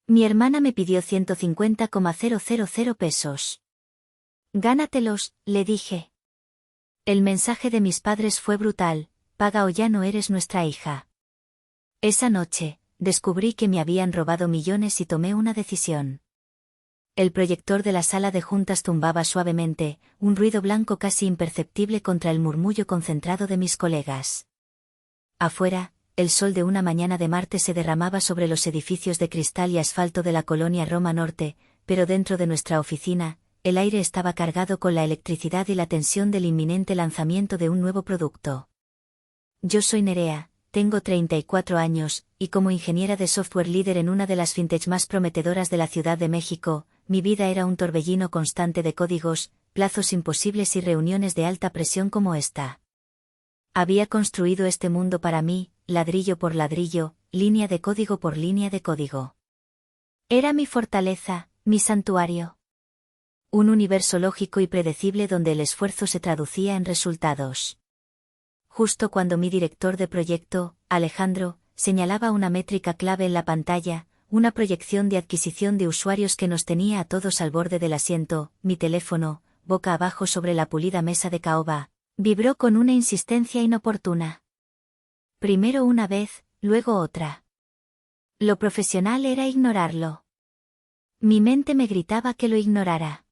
Mi hermana me pidió 150,000 pesos. Gánatelos, le dije. El mensaje de mis padres fue brutal: paga o ya no eres nuestra hija. Esa noche, descubrí que me habían robado millones y tomé una decisión. El proyector de la sala de juntas tumbaba suavemente, un ruido blanco casi imperceptible contra el murmullo concentrado de mis colegas. Afuera, el sol de una mañana de martes se derramaba sobre los edificios de cristal y asfalto de la colonia Roma Norte, pero dentro de nuestra oficina, el aire estaba cargado con la electricidad y la tensión del inminente lanzamiento de un nuevo producto. Yo soy Nerea, tengo 34 años, y como ingeniera de software líder en una de las fintech más prometedoras de la Ciudad de México, mi vida era un torbellino constante de códigos, plazos imposibles y reuniones de alta presión como esta. Había construido este mundo para mí, ladrillo por ladrillo, línea de código por línea de código. Era mi fortaleza, mi santuario. Un universo lógico y predecible donde el esfuerzo se traducía en resultados. Justo cuando mi director de proyecto, Alejandro, señalaba una métrica clave en la pantalla, una proyección de adquisición de usuarios que nos tenía a todos al borde del asiento, mi teléfono, boca abajo sobre la pulida mesa de caoba, vibró con una insistencia inoportuna. Primero una vez, luego otra. Lo profesional era ignorarlo. Mi mente me gritaba que lo ignorara.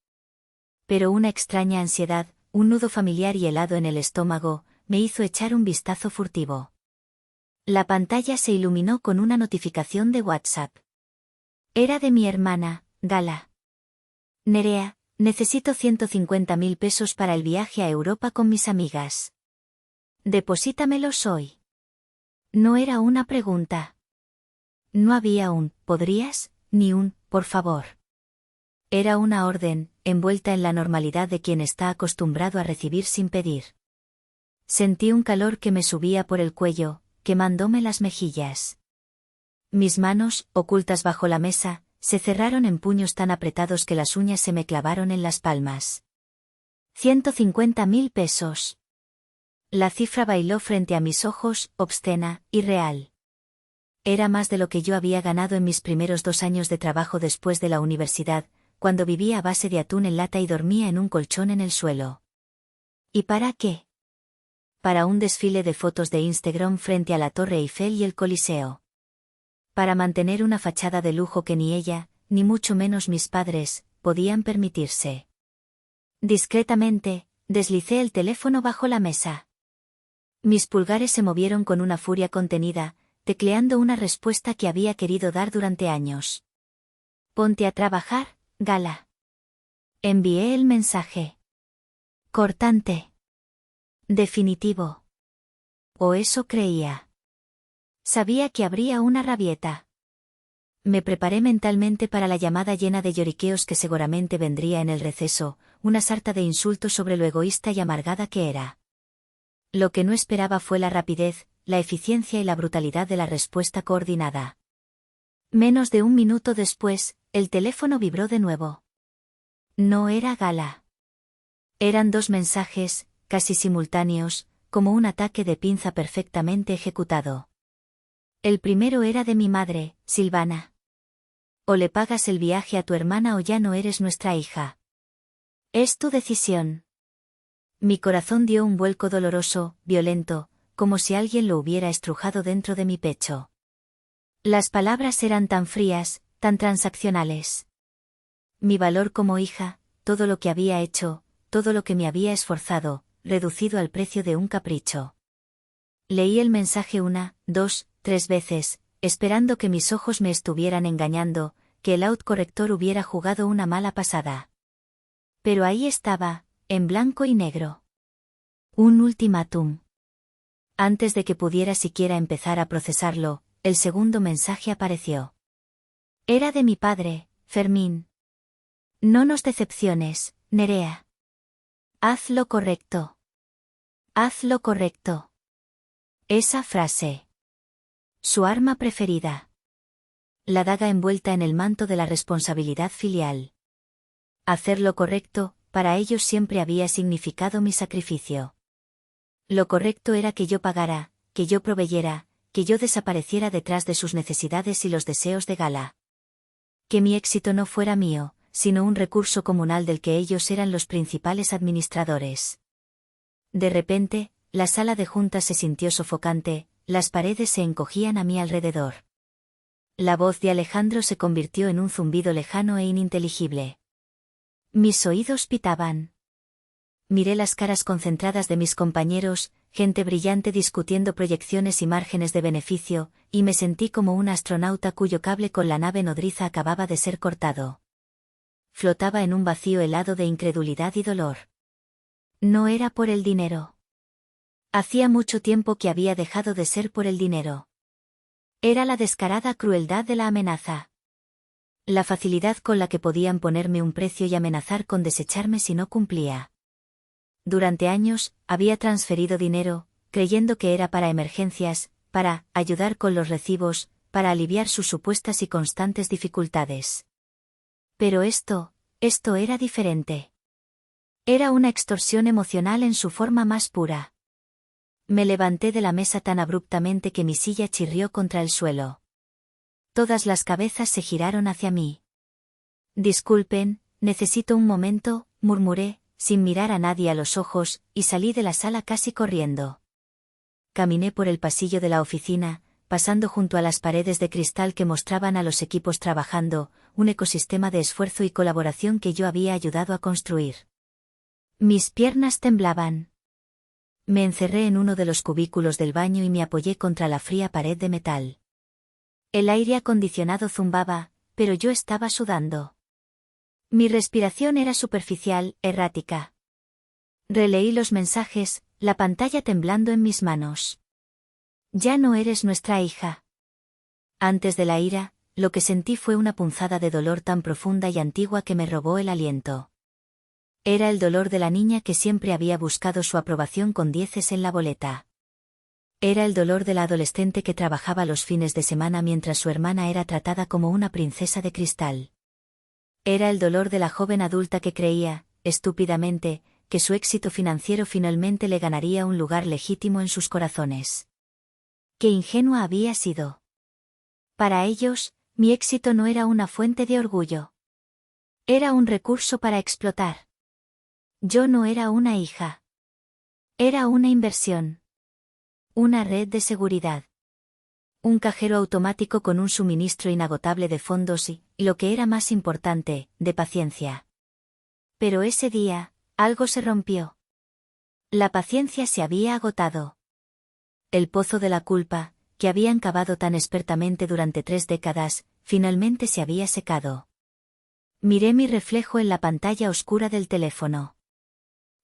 Pero una extraña ansiedad, un nudo familiar y helado en el estómago, me hizo echar un vistazo furtivo. La pantalla se iluminó con una notificación de WhatsApp. Era de mi hermana, Gala. Nerea, necesito 150.000 pesos para el viaje a Europa con mis amigas. Deposítamelos hoy. No era una pregunta. No había un «¿podrías?» ni un «por favor». Era una orden, envuelta en la normalidad de quien está acostumbrado a recibir sin pedir. Sentí un calor que me subía por el cuello, quemándome las mejillas. Mis manos, ocultas bajo la mesa, se cerraron en puños tan apretados que las uñas se me clavaron en las palmas. 150.000 pesos. La cifra bailó frente a mis ojos, obscena, irreal. Era más de lo que yo había ganado en mis primeros 2 años de trabajo después de la universidad, cuando vivía a base de atún en lata y dormía en un colchón en el suelo. ¿Y para qué? Para un desfile de fotos de Instagram frente a la Torre Eiffel y el Coliseo. Para mantener una fachada de lujo que ni ella, ni mucho menos mis padres, podían permitirse. Discretamente, deslicé el teléfono bajo la mesa. Mis pulgares se movieron con una furia contenida, tecleando una respuesta que había querido dar durante años. Ponte a trabajar, Gala. Envié el mensaje. Cortante. Definitivo. O eso creía. Sabía que habría una rabieta. Me preparé mentalmente para la llamada llena de lloriqueos que seguramente vendría en el receso, una sarta de insultos sobre lo egoísta y amargada que era. Lo que no esperaba fue la rapidez, la eficiencia y la brutalidad de la respuesta coordinada. Menos de 1 minuto después, el teléfono vibró de nuevo. No era Gala. Eran 2 mensajes, casi simultáneos, como un ataque de pinza perfectamente ejecutado. El primero era de mi madre, Silvana. O le pagas el viaje a tu hermana o ya no eres nuestra hija. Es tu decisión. Mi corazón dio un vuelco doloroso, violento, como si alguien lo hubiera estrujado dentro de mi pecho. Las palabras eran tan frías, tan transaccionales. Mi valor como hija, todo lo que había hecho, todo lo que me había esforzado, reducido al precio de un capricho. Leí el mensaje 1, 2, 3 veces, esperando que mis ojos me estuvieran engañando, que el autocorrector hubiera jugado una mala pasada. Pero ahí estaba, en blanco y negro. Un ultimátum. Antes de que pudiera siquiera empezar a procesarlo, el segundo mensaje apareció. Era de mi padre, Fermín. No nos decepciones, Nerea. Haz lo correcto. Haz lo correcto. Esa frase. Su arma preferida. La daga envuelta en el manto de la responsabilidad filial. Hacer lo correcto, para ellos siempre había significado mi sacrificio. Lo correcto era que yo pagara, que yo proveyera, que yo desapareciera detrás de sus necesidades y los deseos de Gala. que mi éxito no fuera mío, sino un recurso comunal del que ellos eran los principales administradores. De repente, la sala de juntas se sintió sofocante, las paredes se encogían a mi alrededor. La voz de Alejandro se convirtió en un zumbido lejano e ininteligible. Mis oídos pitaban. Miré las caras concentradas de mis compañeros, gente brillante discutiendo proyecciones y márgenes de beneficio, y me sentí como un astronauta cuyo cable con la nave nodriza acababa de ser cortado. Flotaba en un vacío helado de incredulidad y dolor. No era por el dinero. Hacía mucho tiempo que había dejado de ser por el dinero. Era la descarada crueldad de la amenaza. La facilidad con la que podían ponerme un precio y amenazar con desecharme si no cumplía. Durante años, había transferido dinero, creyendo que era para emergencias, para ayudar con los recibos, para aliviar sus supuestas y constantes dificultades. Pero esto era diferente. Era una extorsión emocional en su forma más pura. Me levanté de la mesa tan abruptamente que mi silla chirrió contra el suelo. Todas las cabezas se giraron hacia mí. Disculpen, necesito un momento, murmuré, sin mirar a nadie a los ojos, y salí de la sala casi corriendo. Caminé por el pasillo de la oficina, pasando junto a las paredes de cristal que mostraban a los equipos trabajando, un ecosistema de esfuerzo y colaboración que yo había ayudado a construir. Mis piernas temblaban. Me encerré en uno de los cubículos del baño y me apoyé contra la fría pared de metal. El aire acondicionado zumbaba, pero yo estaba sudando. Mi respiración era superficial, errática. Releí los mensajes, la pantalla temblando en mis manos. Ya no eres nuestra hija. Antes de la ira, lo que sentí fue una punzada de dolor tan profunda y antigua que me robó el aliento. Era el dolor de la niña que siempre había buscado su aprobación con 10 en la boleta. Era el dolor de la adolescente que trabajaba los fines de semana mientras su hermana era tratada como una princesa de cristal. Era el dolor de la joven adulta que creía, estúpidamente, que su éxito financiero finalmente le ganaría un lugar legítimo en sus corazones. ¡Qué ingenua había sido! Para ellos, mi éxito no era una fuente de orgullo. Era un recurso para explotar. Yo no era una hija. Era una inversión. Una red de seguridad. Un cajero automático con un suministro inagotable de fondos y, lo que era más importante, de paciencia. Pero ese día, algo se rompió. La paciencia se había agotado. El pozo de la culpa, que habían cavado tan expertamente durante 3 décadas, finalmente se había secado. Miré mi reflejo en la pantalla oscura del teléfono.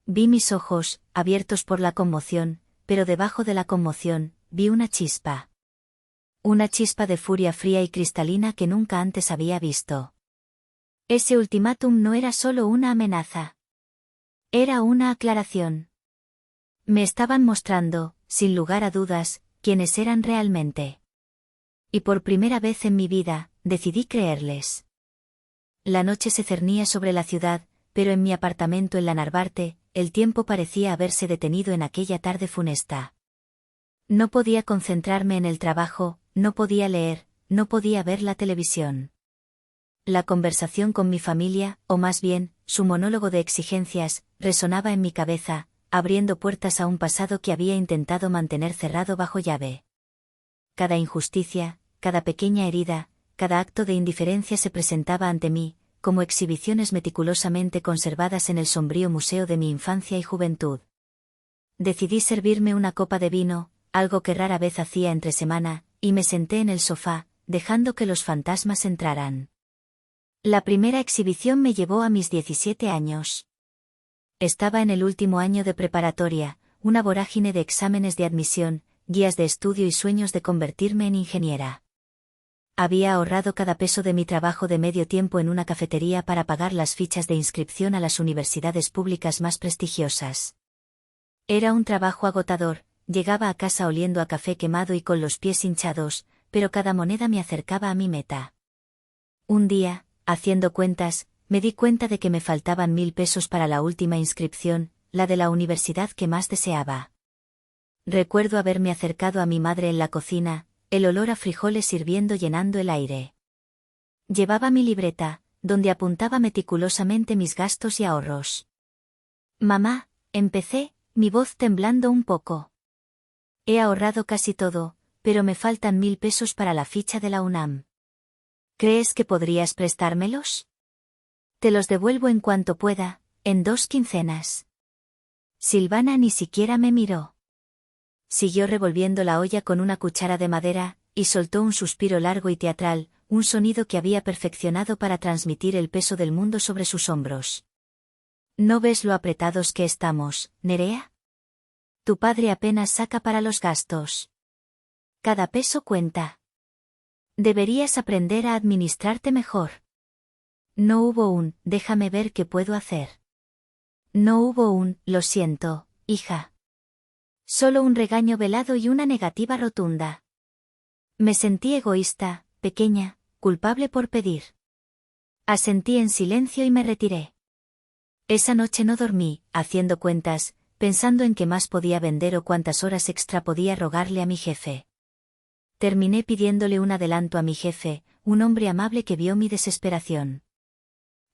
Vi mis ojos, abiertos por la conmoción, pero debajo de la conmoción, vi una chispa. Una chispa de furia fría y cristalina que nunca antes había visto. Ese ultimátum no era solo una amenaza. Era una aclaración. Me estaban mostrando, sin lugar a dudas, quiénes eran realmente. Y por primera vez en mi vida, decidí creerles. La noche se cernía sobre la ciudad, pero en mi apartamento en la Narvarte, el tiempo parecía haberse detenido en aquella tarde funesta. No podía concentrarme en el trabajo, no podía leer, no podía ver la televisión. La conversación con mi familia, o más bien, su monólogo de exigencias, resonaba en mi cabeza, abriendo puertas a un pasado que había intentado mantener cerrado bajo llave. Cada injusticia, cada pequeña herida, cada acto de indiferencia se presentaba ante mí, como exhibiciones meticulosamente conservadas en el sombrío museo de mi infancia y juventud. Decidí servirme una copa de vino, algo que rara vez hacía entre semana, y me senté en el sofá, dejando que los fantasmas entraran. La primera exhibición me llevó a mis 17 años. Estaba en el último año de preparatoria, una vorágine de exámenes de admisión, guías de estudio y sueños de convertirme en ingeniera. Había ahorrado cada peso de mi trabajo de medio tiempo en una cafetería para pagar las fichas de inscripción a las universidades públicas más prestigiosas. Era un trabajo agotador, llegaba a casa oliendo a café quemado y con los pies hinchados, pero cada moneda me acercaba a mi meta. Un día, haciendo cuentas, me di cuenta de que me faltaban 1000 pesos para la última inscripción, la de la universidad que más deseaba. Recuerdo haberme acercado a mi madre en la cocina, el olor a frijoles hirviendo llenando el aire. Llevaba mi libreta, donde apuntaba meticulosamente mis gastos y ahorros. Mamá, empecé, mi voz temblando un poco. He ahorrado casi todo, pero me faltan 1000 pesos para la ficha de la UNAM. ¿Crees que podrías prestármelos? Te los devuelvo en cuanto pueda, en 2 quincenas. Silvana ni siquiera me miró. Siguió revolviendo la olla con una cuchara de madera, y soltó un suspiro largo y teatral, un sonido que había perfeccionado para transmitir el peso del mundo sobre sus hombros. ¿No ves lo apretados que estamos, Nerea? Tu padre apenas saca para los gastos. Cada peso cuenta. Deberías aprender a administrarte mejor. No hubo déjame ver qué puedo hacer. No hubo lo siento, hija. Solo un regaño velado y una negativa rotunda. Me sentí egoísta, pequeña, culpable por pedir. Asentí en silencio y me retiré. Esa noche no dormí, haciendo cuentas, pensando en qué más podía vender o cuántas horas extra podía rogarle a mi jefe. Terminé pidiéndole un adelanto a mi jefe, un hombre amable que vio mi desesperación.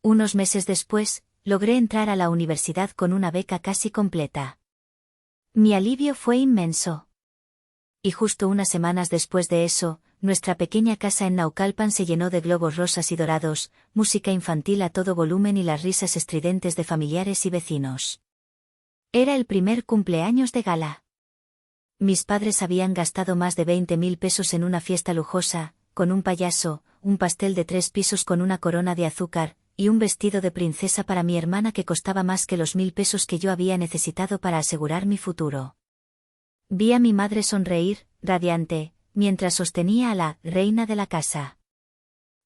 Unos meses después, logré entrar a la universidad con una beca casi completa. Mi alivio fue inmenso. Y justo unas semanas después de eso, nuestra pequeña casa en Naucalpan se llenó de globos rosas y dorados, música infantil a todo volumen y las risas estridentes de familiares y vecinos. Era el primer cumpleaños de gala. Mis padres habían gastado más de 20.000 pesos en una fiesta lujosa, con un payaso, un pastel de 3 pisos con una corona de azúcar, y un vestido de princesa para mi hermana que costaba más que los 1000 pesos que yo había necesitado para asegurar mi futuro. Vi a mi madre sonreír, radiante, mientras sostenía a la reina de la casa.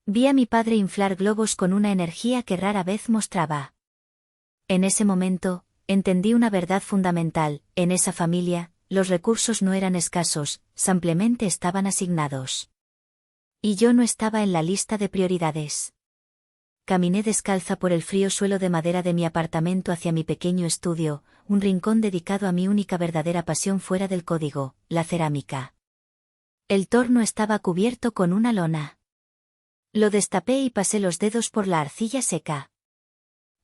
Vi a mi padre inflar globos con una energía que rara vez mostraba. En ese momento, entendí una verdad fundamental: en esa familia, los recursos no eran escasos, simplemente estaban asignados. Y yo no estaba en la lista de prioridades. Caminé descalza por el frío suelo de madera de mi apartamento hacia mi pequeño estudio, un rincón dedicado a mi única verdadera pasión fuera del código, la cerámica. El torno estaba cubierto con una lona. Lo destapé y pasé los dedos por la arcilla seca.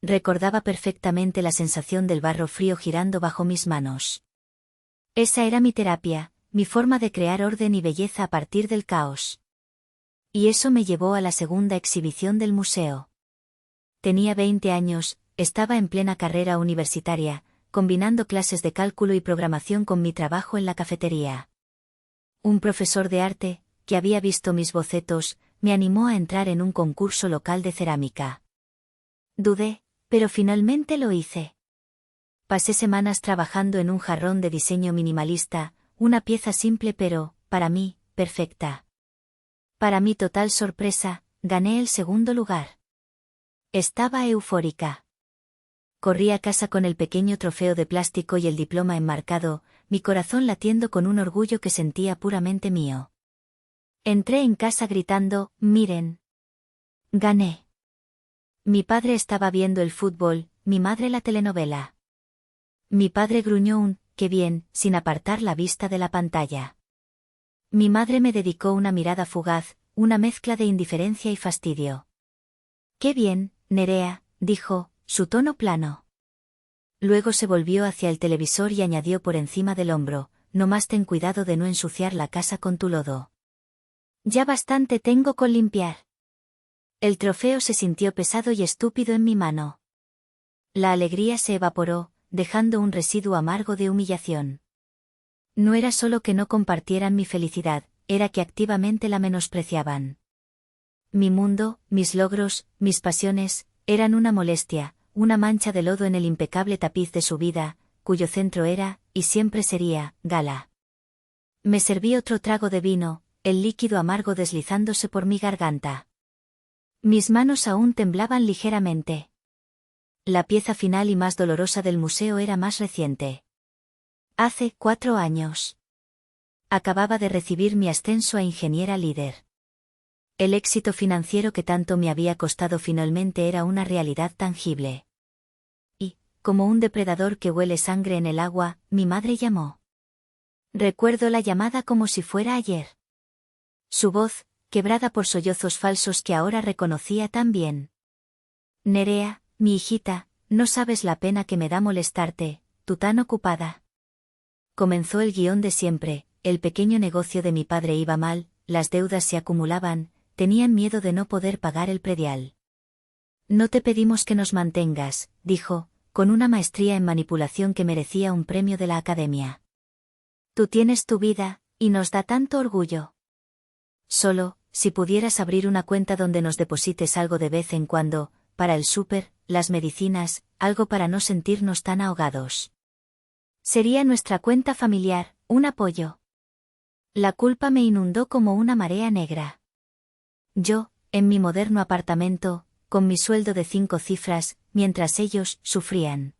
Recordaba perfectamente la sensación del barro frío girando bajo mis manos. Esa era mi terapia, mi forma de crear orden y belleza a partir del caos. Y eso me llevó a la segunda exhibición del museo. Tenía 20 años, estaba en plena carrera universitaria, combinando clases de cálculo y programación con mi trabajo en la cafetería. Un profesor de arte, que había visto mis bocetos, me animó a entrar en un concurso local de cerámica. Dudé, pero finalmente lo hice. Pasé semanas trabajando en un jarrón de diseño minimalista, una pieza simple pero, para mí, perfecta. Para mi total sorpresa, gané el segundo lugar. Estaba eufórica. Corrí a casa con el pequeño trofeo de plástico y el diploma enmarcado, mi corazón latiendo con un orgullo que sentía puramente mío. Entré en casa gritando: «¡Miren! ¡Gané!». Mi padre estaba viendo el fútbol, mi madre la telenovela. Mi padre gruñó un «¡qué bien!» sin apartar la vista de la pantalla. Mi madre me dedicó una mirada fugaz, una mezcla de indiferencia y fastidio. «¡Qué bien, Nerea!», dijo, su tono plano. Luego se volvió hacia el televisor y añadió por encima del hombro: «No más ten cuidado de no ensuciar la casa con tu lodo. Ya bastante tengo con limpiar». El trofeo se sintió pesado y estúpido en mi mano. La alegría se evaporó, dejando un residuo amargo de humillación. No era solo que no compartieran mi felicidad, era que activamente la menospreciaban. Mi mundo, mis logros, mis pasiones, eran una molestia, una mancha de lodo en el impecable tapiz de su vida, cuyo centro era, y siempre sería, gala. Me serví otro trago de vino, el líquido amargo deslizándose por mi garganta. Mis manos aún temblaban ligeramente. La pieza final y más dolorosa del museo era más reciente. Hace 4 años. Acababa de recibir mi ascenso a ingeniera líder. El éxito financiero que tanto me había costado finalmente era una realidad tangible. Y, como un depredador que huele sangre en el agua, mi madre llamó. Recuerdo la llamada como si fuera ayer. Su voz, quebrada por sollozos falsos que ahora reconocía tan bien. Nerea, mi hijita, no sabes la pena que me da molestarte, tú tan ocupada. Comenzó el guión de siempre, el pequeño negocio de mi padre iba mal, las deudas se acumulaban, tenían miedo de no poder pagar el predial. No te pedimos que nos mantengas, dijo, con una maestría en manipulación que merecía un premio de la Academia. Tú tienes tu vida, y nos da tanto orgullo. Solo, si pudieras abrir una cuenta donde nos deposites algo de vez en cuando, para el súper, las medicinas, algo para no sentirnos tan ahogados. Sería nuestra cuenta familiar, un apoyo. La culpa me inundó como una marea negra. Yo, en mi moderno apartamento, con mi sueldo de 5 cifras, mientras ellos sufrían.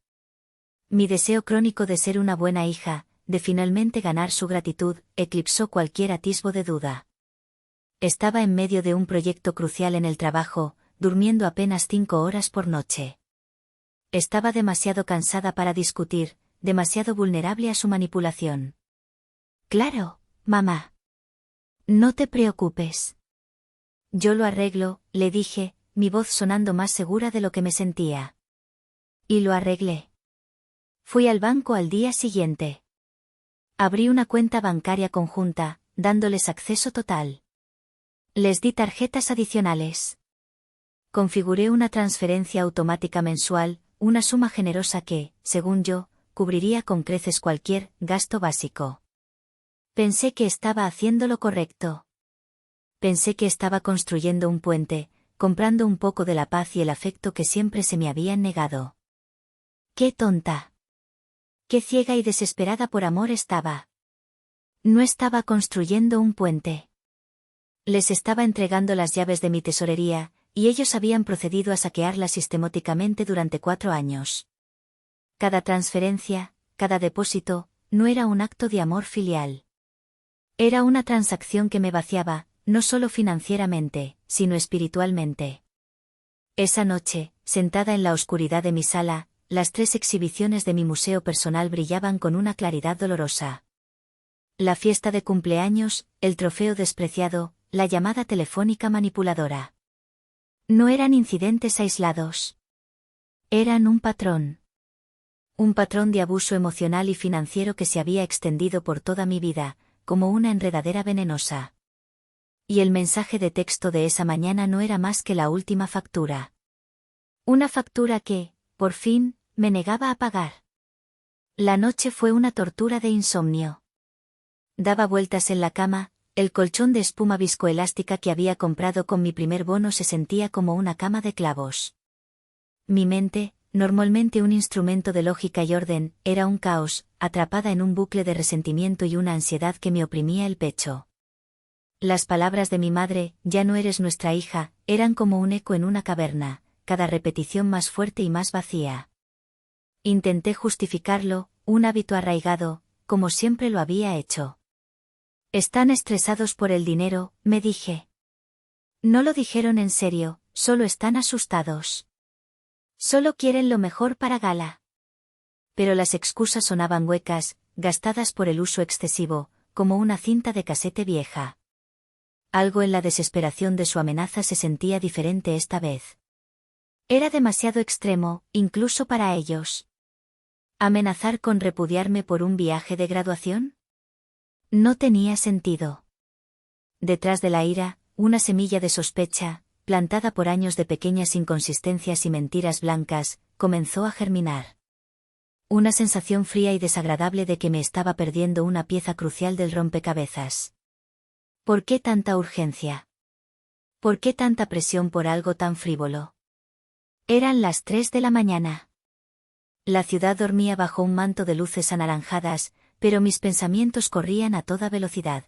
Mi deseo crónico de ser una buena hija, de finalmente ganar su gratitud, eclipsó cualquier atisbo de duda. Estaba en medio de un proyecto crucial en el trabajo, durmiendo apenas 5 horas por noche. Estaba demasiado cansada para discutir, demasiado vulnerable a su manipulación. Claro, mamá. No te preocupes. Yo lo arreglo, le dije, mi voz sonando más segura de lo que me sentía. Y lo arreglé. Fui al banco al día siguiente. Abrí una cuenta bancaria conjunta, dándoles acceso total. Les di tarjetas adicionales. Configuré una transferencia automática mensual, una suma generosa que, según yo, cubriría con creces cualquier gasto básico. Pensé que estaba haciendo lo correcto. Pensé que estaba construyendo un puente, comprando un poco de la paz y el afecto que siempre se me habían negado. ¡Qué tonta! ¡Qué ciega y desesperada por amor estaba! No estaba construyendo un puente. Les estaba entregando las llaves de mi tesorería, y ellos habían procedido a saquearla sistemáticamente durante 4 años. Cada transferencia, cada depósito, no era un acto de amor filial. Era una transacción que me vaciaba, no solo financieramente, sino espiritualmente. Esa noche, sentada en la oscuridad de mi sala, las 3 exhibiciones de mi museo personal brillaban con una claridad dolorosa. La fiesta de cumpleaños, el trofeo despreciado, la llamada telefónica manipuladora. No eran incidentes aislados. Eran un patrón. Un patrón de abuso emocional y financiero que se había extendido por toda mi vida, como una enredadera venenosa. Y el mensaje de texto de esa mañana no era más que la última factura. Una factura que, por fin, me negaba a pagar. La noche fue una tortura de insomnio. Daba vueltas en la cama, el colchón de espuma viscoelástica que había comprado con mi primer bono se sentía como una cama de clavos. Mi mente, normalmente un instrumento de lógica y orden, era un caos, atrapada en un bucle de resentimiento y una ansiedad que me oprimía el pecho. Las palabras de mi madre, ya no eres nuestra hija, eran como un eco en una caverna, cada repetición más fuerte y más vacía. Intenté justificarlo, un hábito arraigado, como siempre lo había hecho. Están estresados por el dinero, me dije. No lo dijeron en serio, solo están asustados. Solo quieren lo mejor para Gala. Pero las excusas sonaban huecas, gastadas por el uso excesivo, como una cinta de casete vieja. Algo en la desesperación de su amenaza se sentía diferente esta vez. Era demasiado extremo, incluso para ellos. ¿Amenazar con repudiarme por un viaje de graduación? No tenía sentido. Detrás de la ira, una semilla de sospecha, plantada por años de pequeñas inconsistencias y mentiras blancas, comenzó a germinar. Una sensación fría y desagradable de que me estaba perdiendo una pieza crucial del rompecabezas. ¿Por qué tanta urgencia? ¿Por qué tanta presión por algo tan frívolo? Eran las 3 de la mañana. La ciudad dormía bajo un manto de luces anaranjadas, pero mis pensamientos corrían a toda velocidad.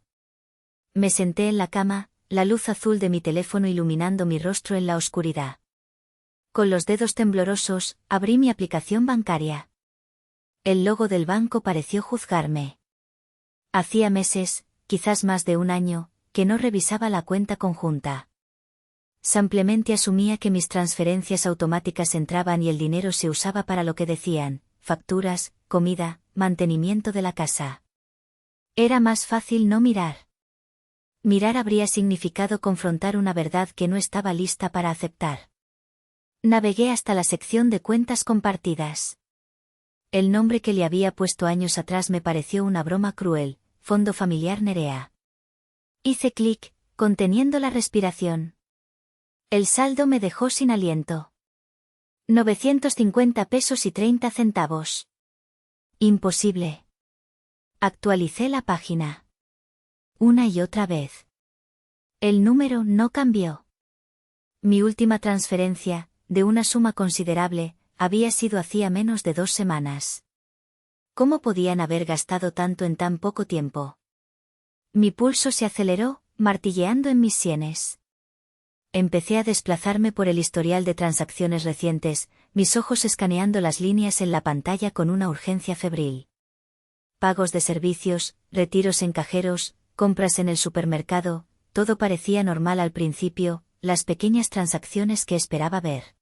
Me senté en la cama, la luz azul de mi teléfono iluminando mi rostro en la oscuridad. Con los dedos temblorosos, abrí mi aplicación bancaria. El logo del banco pareció juzgarme. Hacía meses, quizás más de un año, que no revisaba la cuenta conjunta. Simplemente asumía que mis transferencias automáticas entraban y el dinero se usaba para lo que decían, facturas, comida, mantenimiento de la casa. Era más fácil no mirar. Mirar habría significado confrontar una verdad que no estaba lista para aceptar. Navegué hasta la sección de cuentas compartidas. El nombre que le había puesto años atrás me pareció una broma cruel, Fondo Familiar Nerea. Hice clic, conteniendo la respiración. El saldo me dejó sin aliento. 950 pesos y 30 centavos. Imposible. Actualicé la página. Una y otra vez. El número no cambió. Mi última transferencia, de una suma considerable, había sido hacía menos de 2 semanas. ¿Cómo podían haber gastado tanto en tan poco tiempo? Mi pulso se aceleró, martilleando en mis sienes. Empecé a desplazarme por el historial de transacciones recientes, mis ojos escaneando las líneas en la pantalla con una urgencia febril. Pagos de servicios, retiros en cajeros, compras en el supermercado, todo parecía normal al principio, las pequeñas transacciones que esperaba ver.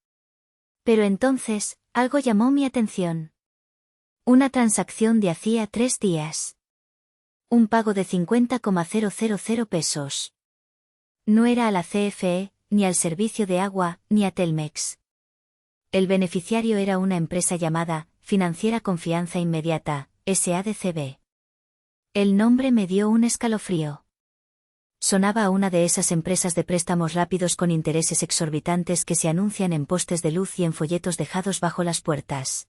Pero entonces, algo llamó mi atención. Una transacción de hacía 3 días. Un pago de 50,000 pesos. No era a la CFE, ni al servicio de agua, ni a Telmex. El beneficiario era una empresa llamada Financiera Confianza Inmediata, SADCB. El nombre me dio un escalofrío. Sonaba a una de esas empresas de préstamos rápidos con intereses exorbitantes que se anuncian en postes de luz y en folletos dejados bajo las puertas.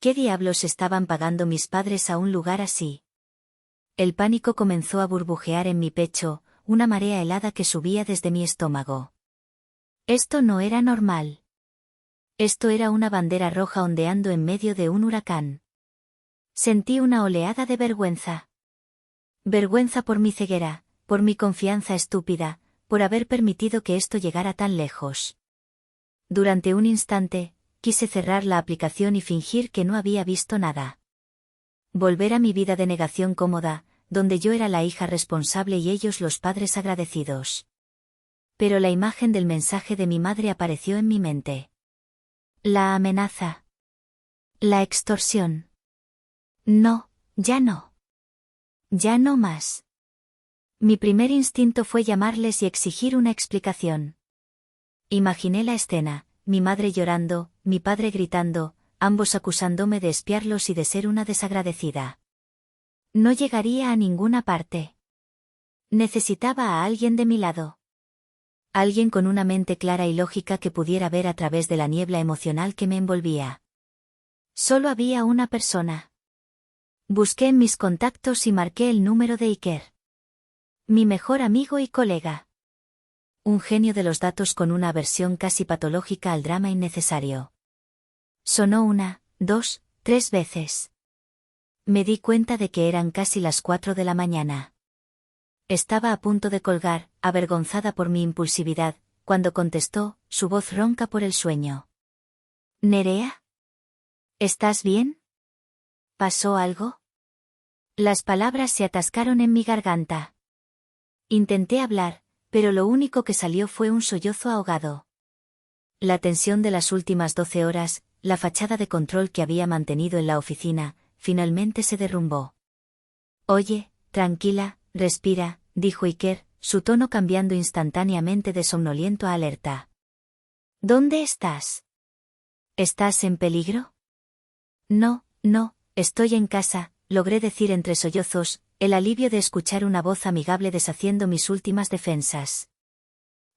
¿Qué diablos estaban pagando mis padres a un lugar así? El pánico comenzó a burbujear en mi pecho, una marea helada que subía desde mi estómago. Esto no era normal. Esto era una bandera roja ondeando en medio de un huracán. Sentí una oleada de vergüenza. Vergüenza por mi ceguera, por mi confianza estúpida, por haber permitido que esto llegara tan lejos. Durante un instante, quise cerrar la aplicación y fingir que no había visto nada. Volver a mi vida de negación cómoda, donde yo era la hija responsable y ellos los padres agradecidos. Pero la imagen del mensaje de mi madre apareció en mi mente. La amenaza. La extorsión. No, ya no. Ya no más. Mi primer instinto fue llamarles y exigir una explicación. Imaginé la escena, mi madre llorando, mi padre gritando, ambos acusándome de espiarlos y de ser una desagradecida. No llegaría a ninguna parte. Necesitaba a alguien de mi lado. Alguien con una mente clara y lógica que pudiera ver a través de la niebla emocional que me envolvía. Solo había una persona. Busqué en mis contactos y marqué el número de Iker. Mi mejor amigo y colega. Un genio de los datos con una aversión casi patológica al drama innecesario. Sonó 1, 2, 3 veces. Me di cuenta de que eran casi las 4 de la mañana. Estaba a punto de colgar, avergonzada por mi impulsividad, cuando contestó, su voz ronca por el sueño. ¿Nerea? ¿Estás bien? ¿Pasó algo? Las palabras se atascaron en mi garganta. Intenté hablar, pero lo único que salió fue un sollozo ahogado. La tensión de las últimas 12 horas, la fachada de control que había mantenido en la oficina, finalmente se derrumbó. Oye, tranquila, respira, dijo Iker, su tono cambiando instantáneamente de somnoliento a alerta. ¿Dónde estás? ¿Estás en peligro? No, estoy en casa, logré decir entre sollozos, el alivio de escuchar una voz amigable deshaciendo mis últimas defensas.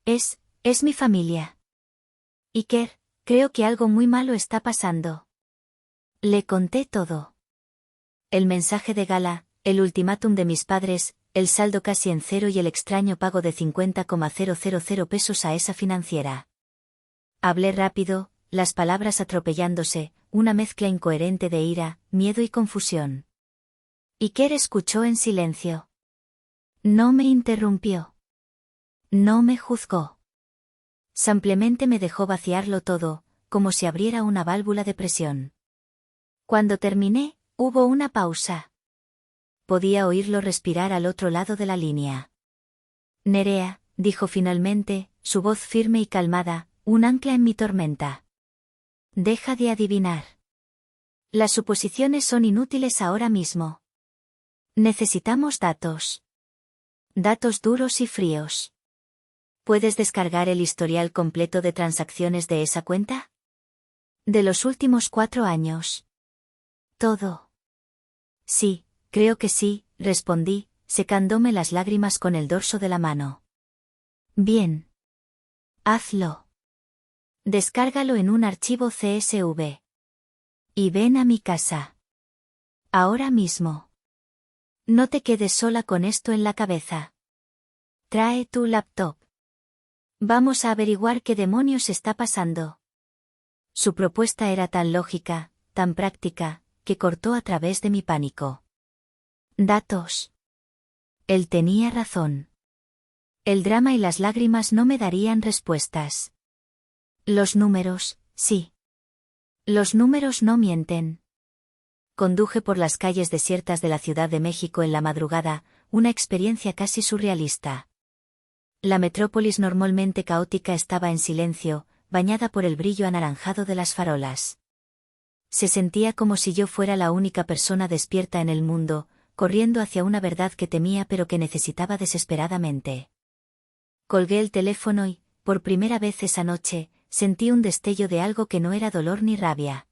Es mi familia. Iker, creo que algo muy malo está pasando. Le conté todo. El mensaje de gala, el ultimátum de mis padres, el saldo casi en cero y el extraño pago de 50,000 pesos a esa financiera. Hablé rápido, las palabras atropellándose, una mezcla incoherente de ira, miedo y confusión. Iker escuchó en silencio. No me interrumpió. No me juzgó. Simplemente me dejó vaciarlo todo, como si abriera una válvula de presión. Cuando terminé, hubo una pausa. Podía oírlo respirar al otro lado de la línea. Nerea, dijo finalmente, su voz firme y calmada, un ancla en mi tormenta. Deja de adivinar. Las suposiciones son inútiles ahora mismo. Necesitamos datos. Datos duros y fríos. ¿Puedes descargar el historial completo de transacciones de esa cuenta? De los últimos 4 años. Todo. Sí, creo que sí, respondí, secándome las lágrimas con el dorso de la mano. Bien. Hazlo. Descárgalo en un archivo CSV. Y ven a mi casa. Ahora mismo. No te quedes sola con esto en la cabeza. Trae tu laptop. Vamos a averiguar qué demonios está pasando. Su propuesta era tan lógica, tan práctica, que cortó a través de mi pánico. Datos. Él tenía razón. El drama y las lágrimas no me darían respuestas. Los números, sí. Los números no mienten. Conduje por las calles desiertas de la Ciudad de México en la madrugada, una experiencia casi surrealista. La metrópolis normalmente caótica estaba en silencio, bañada por el brillo anaranjado de las farolas. Se sentía como si yo fuera la única persona despierta en el mundo, corriendo hacia una verdad que temía pero que necesitaba desesperadamente. Colgué el teléfono y, por primera vez esa noche, sentí un destello de algo que no era dolor ni rabia.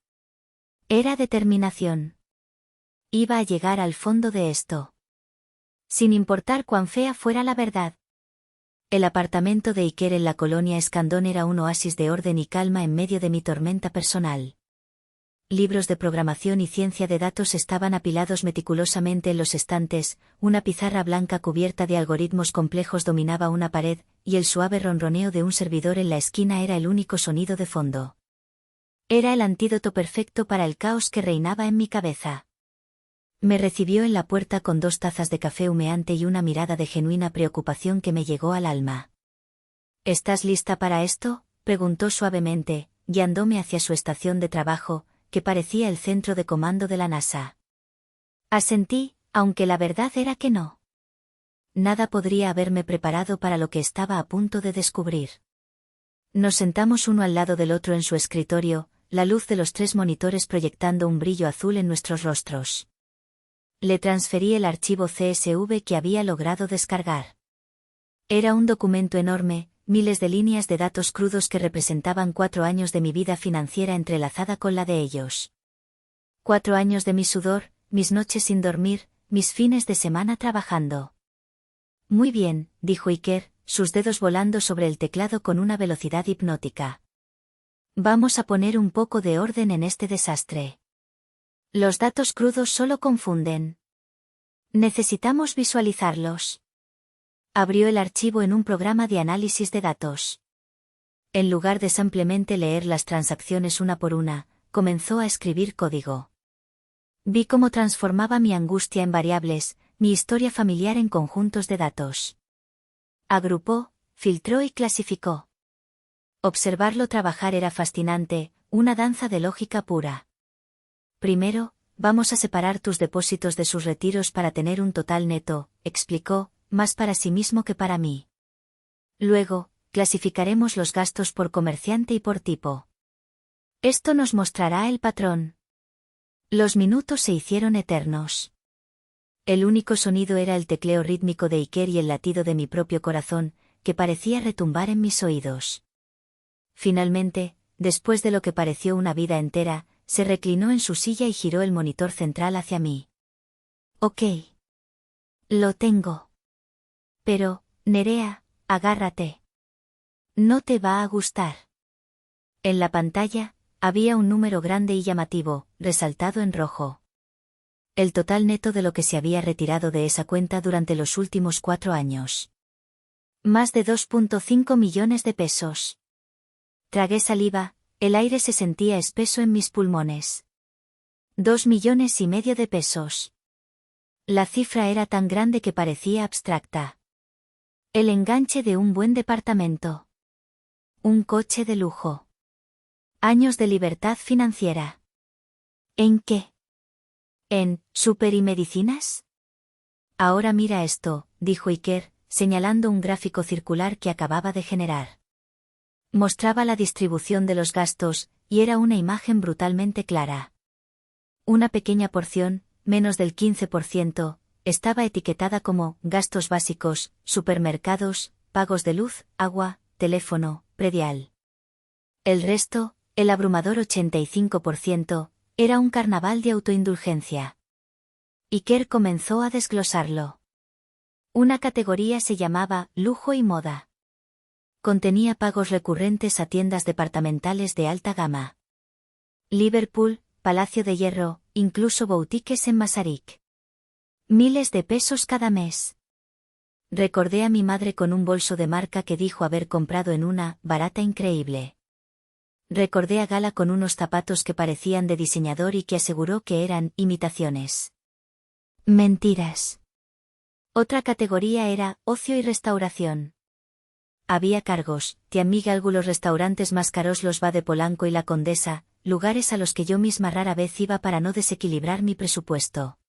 Era determinación. Iba a llegar al fondo de esto. Sin importar cuán fea fuera la verdad. El apartamento de Iker en la colonia Escandón era un oasis de orden y calma en medio de mi tormenta personal. Libros de programación y ciencia de datos estaban apilados meticulosamente en los estantes, una pizarra blanca cubierta de algoritmos complejos dominaba una pared, y el suave ronroneo de un servidor en la esquina era el único sonido de fondo. Era el antídoto perfecto para el caos que reinaba en mi cabeza. Me recibió en la puerta con 2 tazas de café humeante y una mirada de genuina preocupación que me llegó al alma. ¿Estás lista para esto?, preguntó suavemente, guiándome hacia su estación de trabajo, que parecía el centro de comando de la NASA. Asentí, aunque la verdad era que no. Nada podría haberme preparado para lo que estaba a punto de descubrir. Nos sentamos uno al lado del otro en su escritorio, la luz de los 3 monitores proyectando un brillo azul en nuestros rostros. Le transferí el archivo CSV que había logrado descargar. Era un documento enorme, miles de líneas de datos crudos que representaban 4 años de mi vida financiera entrelazada con la de ellos. 4 años de mi sudor, mis noches sin dormir, mis fines de semana trabajando. Muy bien, dijo Iker, sus dedos volando sobre el teclado con una velocidad hipnótica. Vamos a poner un poco de orden en este desastre. Los datos crudos solo confunden. Necesitamos visualizarlos. Abrió el archivo en un programa de análisis de datos. En lugar de simplemente leer las transacciones una por una, comenzó a escribir código. Vi cómo transformaba mi angustia en variables, mi historia familiar en conjuntos de datos. Agrupó, filtró y clasificó. Observarlo trabajar era fascinante, una danza de lógica pura. Primero, vamos a separar tus depósitos de sus retiros para tener un total neto, explicó, más para sí mismo que para mí. Luego, clasificaremos los gastos por comerciante y por tipo. Esto nos mostrará el patrón. Los minutos se hicieron eternos. El único sonido era el tecleo rítmico de Iker y el latido de mi propio corazón, que parecía retumbar en mis oídos. Finalmente, después de lo que pareció una vida entera, se reclinó en su silla y giró el monitor central hacia mí. Ok. Lo tengo. Pero, Nerea, agárrate. No te va a gustar. En la pantalla, había un número grande y llamativo, resaltado en rojo. El total neto de lo que se había retirado de esa cuenta durante los últimos 4 años. Más de 2,5 millones de pesos. Tragué saliva, el aire se sentía espeso en mis pulmones. 2,5 millones de pesos. La cifra era tan grande que parecía abstracta. El enganche de un buen departamento. Un coche de lujo. Años de libertad financiera. ¿En qué? ¿En súper y medicinas? Ahora mira esto, dijo Iker, señalando un gráfico circular que acababa de generar. Mostraba la distribución de los gastos, y era una imagen brutalmente clara. Una pequeña porción, menos del 15%, estaba etiquetada como gastos básicos, supermercados, pagos de luz, agua, teléfono, predial. El resto, el abrumador 85%, era un carnaval de autoindulgencia. Iker comenzó a desglosarlo. Una categoría se llamaba lujo y moda. Contenía pagos recurrentes a tiendas departamentales de alta gama. Liverpool, Palacio de Hierro, incluso boutiques en Masaryk. Miles de pesos cada mes. Recordé a mi madre con un bolso de marca que dijo haber comprado en una barata increíble. Recordé a Gala con unos zapatos que parecían de diseñador y que aseguró que eran imitaciones. Mentiras. Otra categoría era ocio y restauración. Había cargos, Tianmigalgu, los restaurantes más caros, los Ba de Polanco y La Condesa, lugares a los que yo misma rara vez iba para no desequilibrar mi presupuesto.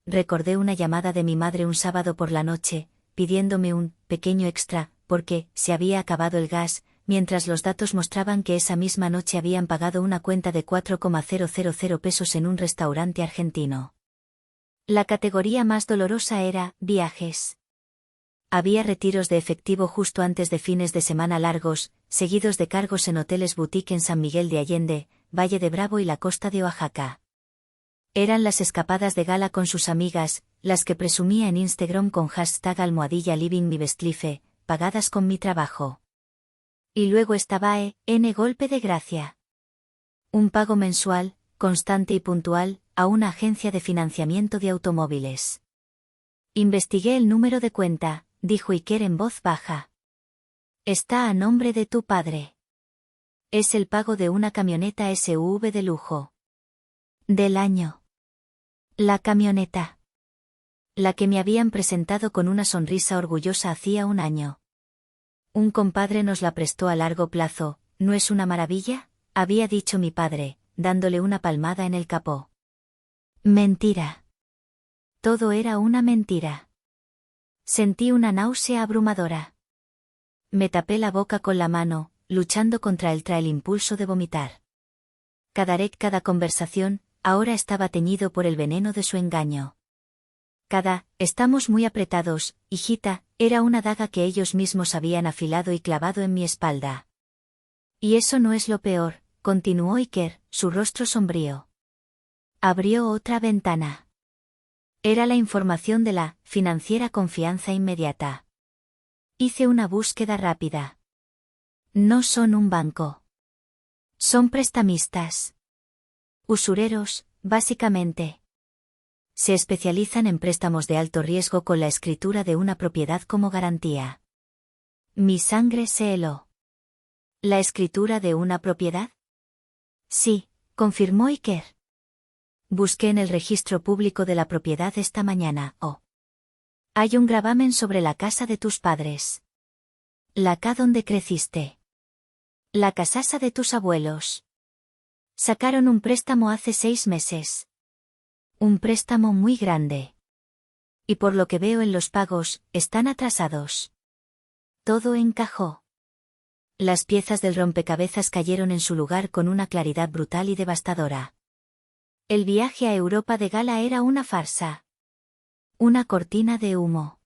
Recordé una llamada de mi madre un sábado por la noche, pidiéndome un pequeño extra, porque se había acabado el gas, mientras los datos mostraban que esa misma noche habían pagado una cuenta de 4,000 pesos en un restaurante argentino. La categoría más dolorosa era viajes. Había retiros de efectivo justo antes de fines de semana largos, seguidos de cargos en hoteles boutique en San Miguel de Allende, Valle de Bravo y la costa de Oaxaca. Eran las escapadas de Gala con sus amigas, las que presumía en Instagram con #living my best life, pagadas con mi trabajo. Y luego estaba golpe de gracia. Un pago mensual, constante y puntual, a una agencia de financiamiento de automóviles. Investigué el número de cuenta, dijo Iker en voz baja. Está a nombre de tu padre. Es el pago de una camioneta SUV de lujo. Del año. La camioneta. La que me habían presentado con una sonrisa orgullosa hacía un año. Un compadre nos la prestó a largo plazo, ¿no es una maravilla?, había dicho mi padre, dándole una palmada en el capó. Mentira. Todo era una mentira. Sentí una náusea abrumadora. Me tapé la boca con la mano, luchando contra el impulso de vomitar. Cada conversación, ahora estaba teñido por el veneno de su engaño. Estamos muy apretados, hijita, era una daga que ellos mismos habían afilado y clavado en mi espalda. Y eso no es lo peor, continuó Iker, su rostro sombrío. Abrió otra ventana. Era la información de la financiera Confianza Inmediata. Hice una búsqueda rápida. No son un banco. Son prestamistas. Usureros, básicamente. Se especializan en préstamos de alto riesgo con la escritura de una propiedad como garantía. Mi sangre se heló. ¿La escritura de una propiedad? Sí, confirmó Iker. Busqué en el registro público de la propiedad esta mañana. Hay un gravamen sobre la casa de tus padres. La ca donde creciste. La casasa de tus abuelos. Sacaron un préstamo hace 6 meses. Un préstamo muy grande. Y por lo que veo en los pagos, están atrasados. Todo encajó. Las piezas del rompecabezas cayeron en su lugar con una claridad brutal y devastadora. El viaje a Europa de Gala era una farsa. Una cortina de humo.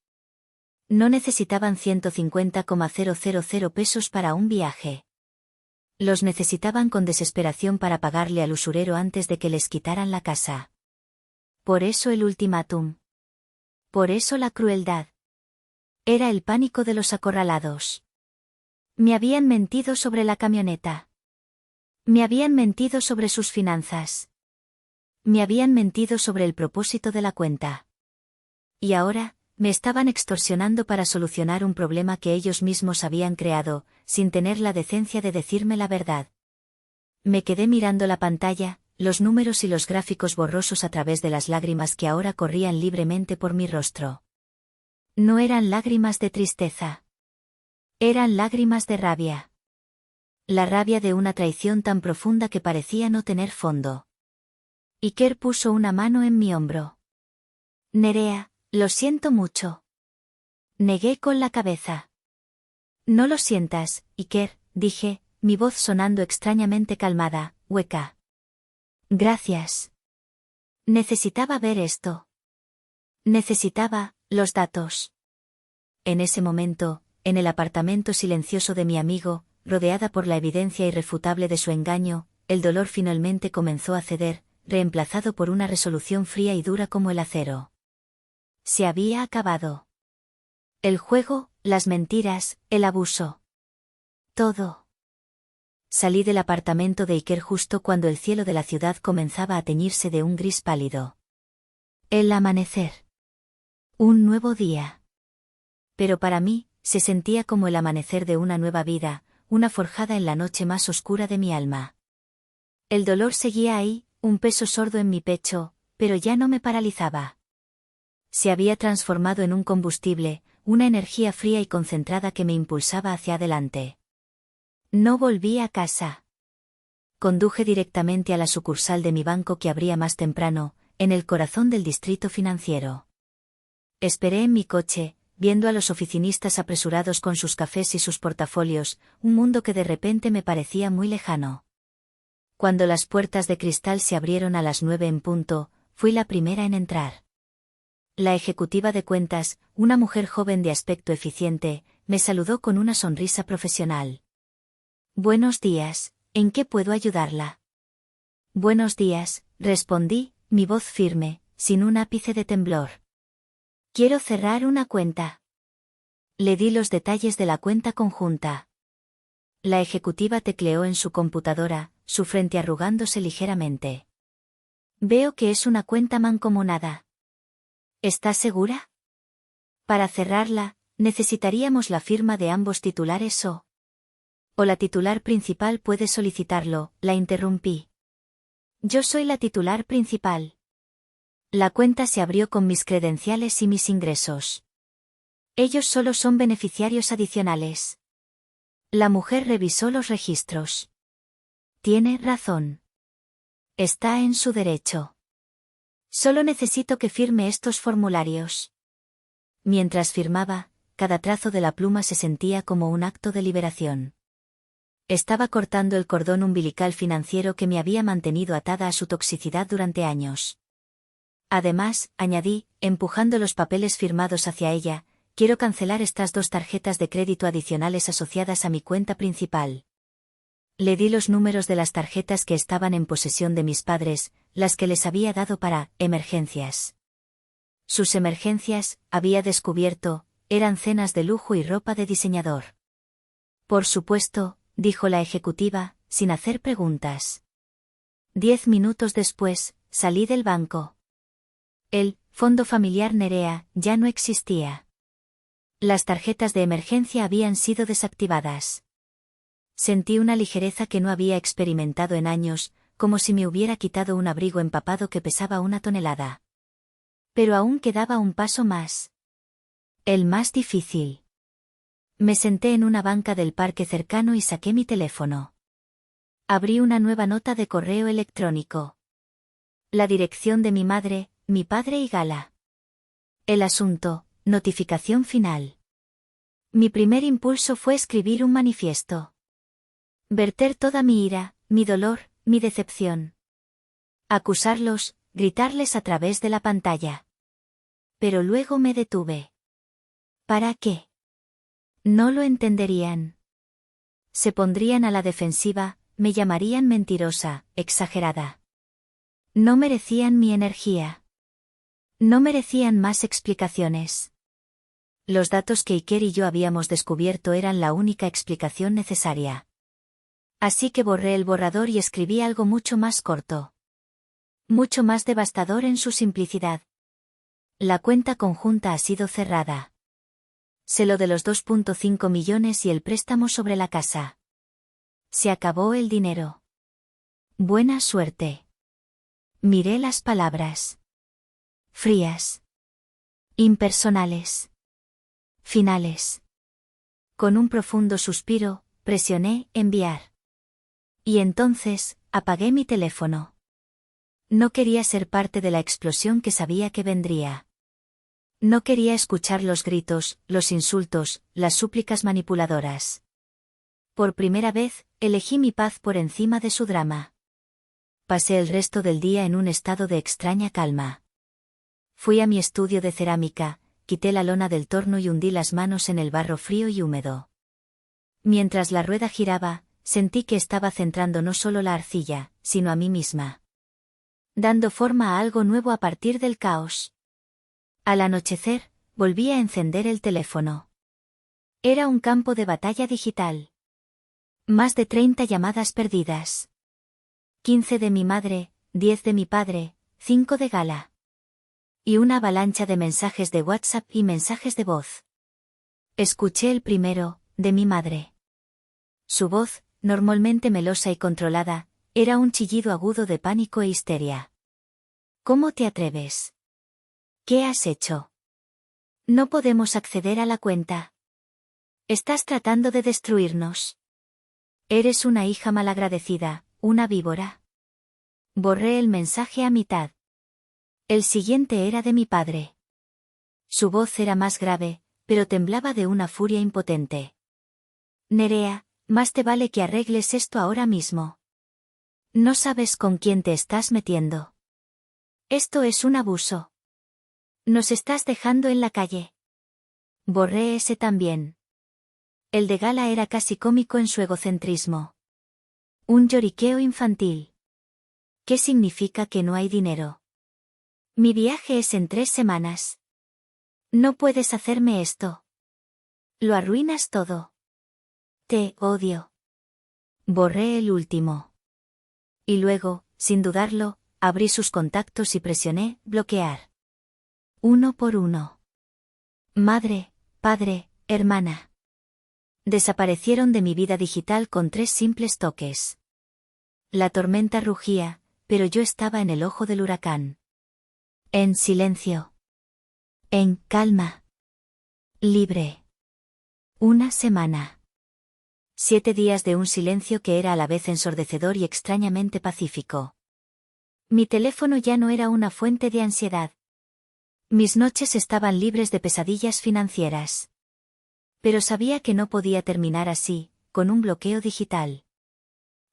No necesitaban 150,000 pesos para un viaje. Los necesitaban con desesperación para pagarle al usurero antes de que les quitaran la casa. Por eso el ultimátum. Por eso la crueldad. Era el pánico de los acorralados. Me habían mentido sobre la camioneta. Me habían mentido sobre sus finanzas. Me habían mentido sobre el propósito de la cuenta. Y ahora, me estaban extorsionando para solucionar un problema que ellos mismos habían creado, sin tener la decencia de decirme la verdad. Me quedé mirando la pantalla, los números y los gráficos borrosos a través de las lágrimas que ahora corrían libremente por mi rostro. No eran lágrimas de tristeza. Eran lágrimas de rabia. La rabia de una traición tan profunda que parecía no tener fondo. Iker puso una mano en mi hombro. Nerea, lo siento mucho. Negué con la cabeza. No lo sientas, Iker, dije, mi voz sonando extrañamente calmada, hueca. Gracias. Necesitaba ver esto. Necesitaba los datos. En ese momento, en el apartamento silencioso de mi amigo, rodeada por la evidencia irrefutable de su engaño, el dolor finalmente comenzó a ceder, reemplazado por una resolución fría y dura como el acero. Se había acabado. El juego, las mentiras, el abuso. Todo. Salí del apartamento de Iker justo cuando el cielo de la ciudad comenzaba a teñirse de un gris pálido. El amanecer. Un nuevo día. Pero para mí, se sentía como el amanecer de una nueva vida, una forjada en la noche más oscura de mi alma. El dolor seguía ahí, un peso sordo en mi pecho, pero ya no me paralizaba. Se había transformado en un combustible, una energía fría y concentrada que me impulsaba hacia adelante. No volví a casa. Conduje directamente a la sucursal de mi banco que abría más temprano, en el corazón del distrito financiero. Esperé en mi coche, viendo a los oficinistas apresurados con sus cafés y sus portafolios, un mundo que de repente me parecía muy lejano. Cuando las puertas de cristal se abrieron a las 9 en punto, fui la primera en entrar. La ejecutiva de cuentas, una mujer joven de aspecto eficiente, me saludó con una sonrisa profesional. Buenos días, ¿en qué puedo ayudarla? Buenos días, respondí, mi voz firme, sin un ápice de temblor. Quiero cerrar una cuenta. Le di los detalles de la cuenta conjunta. La ejecutiva tecleó en su computadora, su frente arrugándose ligeramente. Veo que es una cuenta mancomunada. ¿Estás segura? Para cerrarla, necesitaríamos la firma de ambos titulares o la titular principal puede solicitarlo, la interrumpí. Yo soy la titular principal. La cuenta se abrió con mis credenciales y mis ingresos. Ellos solo son beneficiarios adicionales. La mujer revisó los registros. Tiene razón. Está en su derecho. Solo necesito que firme estos formularios. Mientras firmaba, cada trazo de la pluma se sentía como un acto de liberación. Estaba cortando el cordón umbilical financiero que me había mantenido atada a su toxicidad durante años. Además, añadí, empujando los papeles firmados hacia ella, quiero cancelar estas 2 tarjetas de crédito adicionales asociadas a mi cuenta principal. Le di los números de las tarjetas que estaban en posesión de mis padres, las que les había dado para emergencias. Sus emergencias, había descubierto, eran cenas de lujo y ropa de diseñador. Por supuesto, dijo la ejecutiva, sin hacer preguntas. 10 minutos después, salí del banco. El fondo familiar Nerea ya no existía. Las tarjetas de emergencia habían sido desactivadas. Sentí una ligereza que no había experimentado en años, como si me hubiera quitado un abrigo empapado que pesaba 1 tonelada. Pero aún quedaba un paso más. El más difícil. Me senté en una banca del parque cercano y saqué mi teléfono. Abrí una nueva nota de correo electrónico. La dirección de mi madre, mi padre y Gala. El asunto, notificación final. Mi primer impulso fue escribir un manifiesto. Verter toda mi ira, mi dolor, mi decepción. Acusarlos, gritarles a través de la pantalla. Pero luego me detuve. ¿Para qué? No lo entenderían. Se pondrían a la defensiva, me llamarían mentirosa, exagerada. No merecían mi energía. No merecían más explicaciones. Los datos que Iker y yo habíamos descubierto eran la única explicación necesaria. Así que borré el borrador y escribí algo mucho más corto. Mucho más devastador en su simplicidad. La cuenta conjunta ha sido cerrada. Sé lo de los 2,5 millones y el préstamo sobre la casa. Se acabó el dinero. Buena suerte. Miré las palabras. Frías. Impersonales. Finales. Con un profundo suspiro, presioné enviar. Y entonces, apagué mi teléfono. No quería ser parte de la explosión que sabía que vendría. No quería escuchar los gritos, los insultos, las súplicas manipuladoras. Por primera vez, elegí mi paz por encima de su drama. Pasé el resto del día en un estado de extraña calma. Fui a mi estudio de cerámica, quité la lona del torno y hundí las manos en el barro frío y húmedo. Mientras la rueda giraba, sentí que estaba centrando no solo la arcilla, sino a mí misma. Dando forma a algo nuevo a partir del caos. Al anochecer, volví a encender el teléfono. Era un campo de batalla digital. Más de 30 llamadas perdidas. 15 de mi madre, 10 de mi padre, 5 de Gala. Y una avalancha de mensajes de WhatsApp y mensajes de voz. Escuché el primero, de mi madre. Su voz, normalmente melosa y controlada, era un chillido agudo de pánico e histeria. ¿Cómo te atreves? ¿Qué has hecho? No podemos acceder a la cuenta. Estás tratando de destruirnos. Eres una hija malagradecida, una víbora. Borré el mensaje a mitad. El siguiente era de mi padre. Su voz era más grave, pero temblaba de una furia impotente. Nerea, más te vale que arregles esto ahora mismo. No sabes con quién te estás metiendo. Esto es un abuso. Nos estás dejando en la calle. Borré ese también. El de Gala era casi cómico en su egocentrismo. Un lloriqueo infantil. ¿Qué significa que no hay dinero? Mi viaje es en 3 semanas. No puedes hacerme esto. Lo arruinas todo. Te odio. Borré el último. Y luego, sin dudarlo, abrí sus contactos y presioné bloquear. Uno por uno. Madre, padre, hermana. Desaparecieron de mi vida digital con 3 simples toques. La tormenta rugía, pero yo estaba en el ojo del huracán. En silencio. En calma. Libre. Una semana. 7 días de un silencio que era a la vez ensordecedor y extrañamente pacífico. Mi teléfono ya no era una fuente de ansiedad. Mis noches estaban libres de pesadillas financieras. Pero sabía que no podía terminar así, con un bloqueo digital.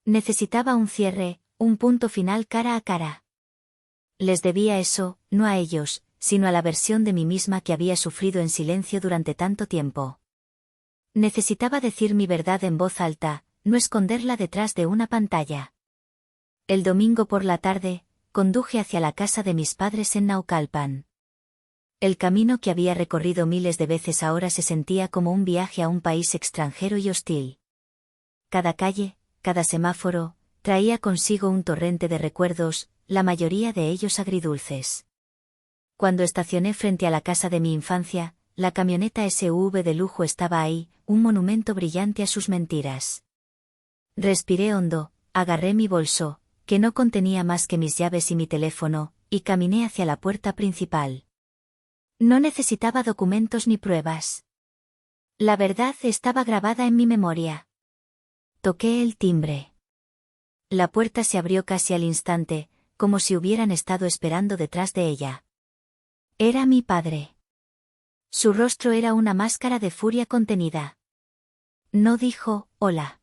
Necesitaba un cierre, un punto final cara a cara. Les debía eso, no a ellos, sino a la versión de mí misma que había sufrido en silencio durante tanto tiempo. Necesitaba decir mi verdad en voz alta, no esconderla detrás de una pantalla. El domingo por la tarde, conduje hacia la casa de mis padres en Naucalpan. El camino que había recorrido miles de veces ahora se sentía como un viaje a un país extranjero y hostil. Cada calle, cada semáforo, traía consigo un torrente de recuerdos, la mayoría de ellos agridulces. Cuando estacioné frente a la casa de mi infancia, la camioneta SUV de lujo estaba ahí, un monumento brillante a sus mentiras. Respiré hondo, agarré mi bolso, que no contenía más que mis llaves y mi teléfono, y caminé hacia la puerta principal. No necesitaba documentos ni pruebas. La verdad estaba grabada en mi memoria. Toqué el timbre. La puerta se abrió casi al instante, como si hubieran estado esperando detrás de ella. Era mi padre. Su rostro era una máscara de furia contenida. No dijo, hola.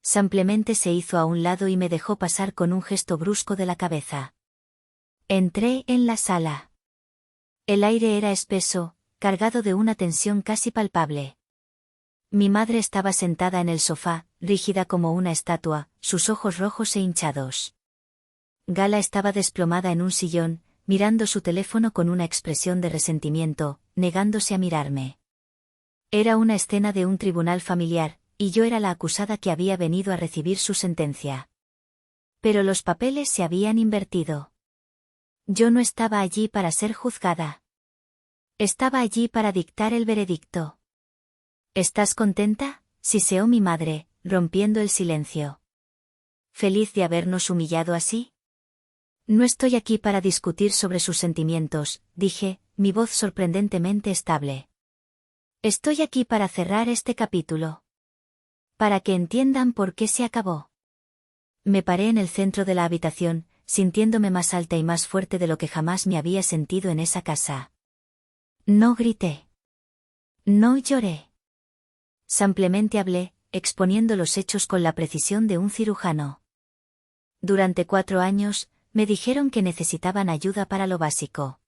Simplemente se hizo a un lado y me dejó pasar con un gesto brusco de la cabeza. Entré en la sala. El aire era espeso, cargado de una tensión casi palpable. Mi madre estaba sentada en el sofá, rígida como una estatua, sus ojos rojos e hinchados. Gala estaba desplomada en un sillón, mirando su teléfono con una expresión de resentimiento, negándose a mirarme. Era una escena de un tribunal familiar, y yo era la acusada que había venido a recibir su sentencia. Pero los papeles se habían invertido. Yo no estaba allí para ser juzgada. Estaba allí para dictar el veredicto. ¿Estás contenta?, siseó mi madre, rompiendo el silencio. ¿Feliz de habernos humillado así? No estoy aquí para discutir sobre sus sentimientos, dije, mi voz sorprendentemente estable. Estoy aquí para cerrar este capítulo. Para que entiendan por qué se acabó. Me paré en el centro de la habitación, sintiéndome más alta y más fuerte de lo que jamás me había sentido en esa casa. No grité. No lloré. Simplemente hablé, exponiendo los hechos con la precisión de un cirujano. Durante 4 años, me dijeron que necesitaban ayuda para lo básico.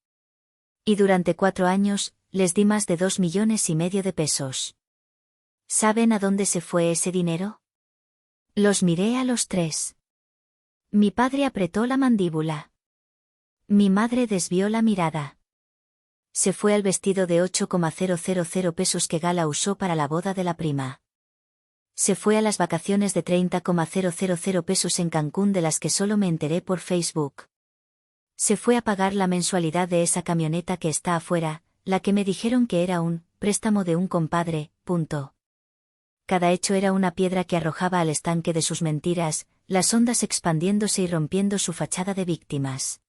Y durante 4 años, les di más de 2,5 millones de pesos. ¿Saben a dónde se fue ese dinero? Los miré a los tres. Mi padre apretó la mandíbula. Mi madre desvió la mirada. Se fue al vestido de 8,000 pesos que Gala usó para la boda de la prima. Se fue a las vacaciones de 30,000 pesos en Cancún, de las que solo me enteré por Facebook. Se fue a pagar la mensualidad de esa camioneta que está afuera, la que me dijeron que era un préstamo de un compadre, punto. Cada hecho era una piedra que arrojaba al estanque de sus mentiras, las ondas expandiéndose y rompiendo su fachada de víctimas.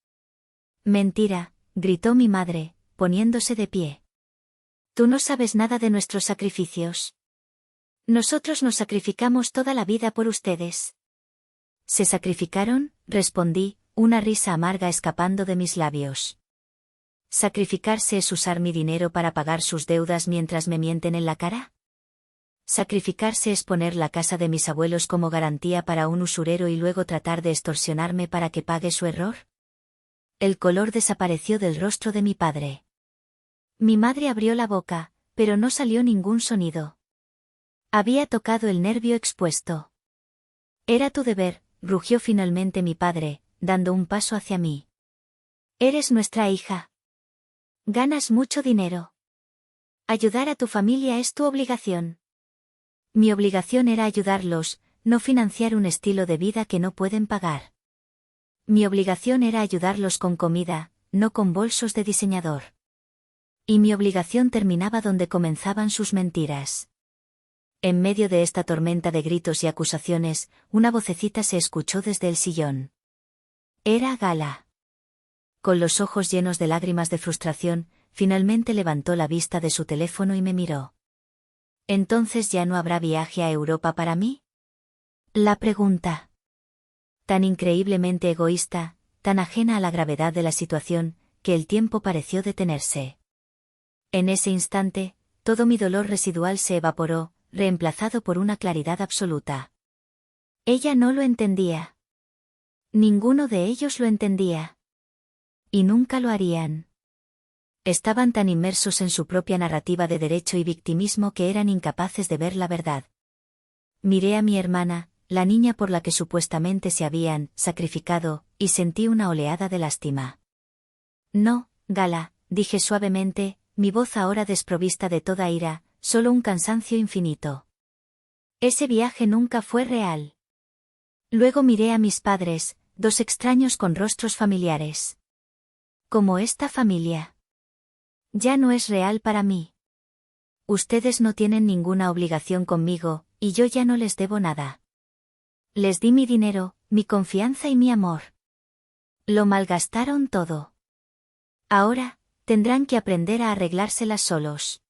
Mentira, gritó mi madre, poniéndose de pie. Tú no sabes nada de nuestros sacrificios. Nosotros nos sacrificamos toda la vida por ustedes. ¿Se sacrificaron?, respondí, una risa amarga escapando de mis labios. ¿Sacrificarse es usar mi dinero para pagar sus deudas mientras me mienten en la cara? ¿Sacrificarse es poner la casa de mis abuelos como garantía para un usurero y luego tratar de extorsionarme para que pague su error? El color desapareció del rostro de mi padre. Mi madre abrió la boca, pero no salió ningún sonido. Había tocado el nervio expuesto. Era tu deber, rugió finalmente mi padre, dando un paso hacia mí. Eres nuestra hija. Ganas mucho dinero. Ayudar a tu familia es tu obligación. Mi obligación era ayudarlos, no financiar un estilo de vida que no pueden pagar. Mi obligación era ayudarlos con comida, no con bolsos de diseñador. Y mi obligación terminaba donde comenzaban sus mentiras. En medio de esta tormenta de gritos y acusaciones, una vocecita se escuchó desde el sillón. Era Gala. Con los ojos llenos de lágrimas de frustración, finalmente levantó la vista de su teléfono y me miró. ¿Entonces ya no habrá viaje a Europa para mí? La pregunta. Tan increíblemente egoísta, tan ajena a la gravedad de la situación, que el tiempo pareció detenerse. En ese instante, todo mi dolor residual se evaporó, reemplazado por una claridad absoluta. Ella no lo entendía. Ninguno de ellos lo entendía. Y nunca lo harían. Estaban tan inmersos en su propia narrativa de derecho y victimismo que eran incapaces de ver la verdad. Miré a mi hermana, la niña por la que supuestamente se habían sacrificado, y sentí una oleada de lástima. No, Gala, dije suavemente, mi voz ahora desprovista de toda ira, solo un cansancio infinito. Ese viaje nunca fue real. Luego miré a mis padres, dos extraños con rostros familiares. Como esta familia. Ya no es real para mí. Ustedes no tienen ninguna obligación conmigo, y yo ya no les debo nada. Les di mi dinero, mi confianza y mi amor. Lo malgastaron todo. Ahora, tendrán que aprender a arreglárselas solos.